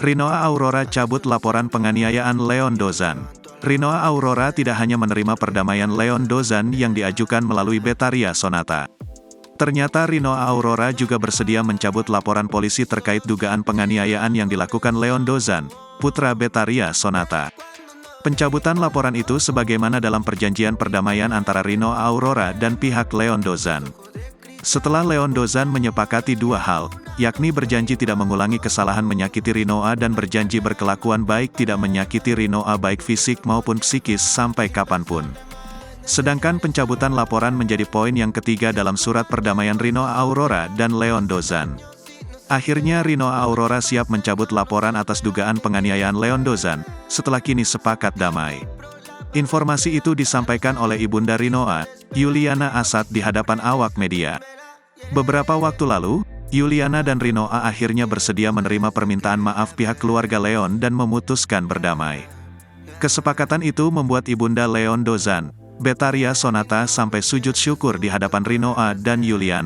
Rinoa Aurora cabut laporan penganiayaan Leon Dozan. Rinoa Aurora tidak hanya menerima perdamaian Leon Dozan yang diajukan melalui Betharia Sonata. Ternyata Rinoa Aurora juga bersedia mencabut laporan polisi terkait dugaan penganiayaan yang dilakukan Leon Dozan, putra Betharia Sonata. Pencabutan laporan itu sebagaimana dalam perjanjian perdamaian antara Rinoa Aurora dan pihak Leon Dozan. Setelah Leon Dozan menyepakati dua hal, yakni berjanji tidak mengulangi kesalahan menyakiti Rinoa dan berjanji berkelakuan baik tidak menyakiti Rinoa baik fisik maupun psikis sampai kapanpun. Sedangkan pencabutan laporan menjadi poin yang ketiga dalam surat perdamaian Rinoa Aurora dan Leon Dozan. Akhirnya Rinoa Aurora siap mencabut laporan atas dugaan penganiayaan Leon Dozan, setelah kini sepakat damai. Informasi itu disampaikan oleh ibunda Rinoa, Yuliana Asad di hadapan awak media. Beberapa waktu lalu, Yuliana dan Rinoa akhirnya bersedia menerima permintaan maaf pihak keluarga Leon dan memutuskan berdamai. Kesepakatan itu membuat ibunda Leon Dozan, Betharia Sonata sampai sujud syukur di hadapan Rinoa dan Yuliana.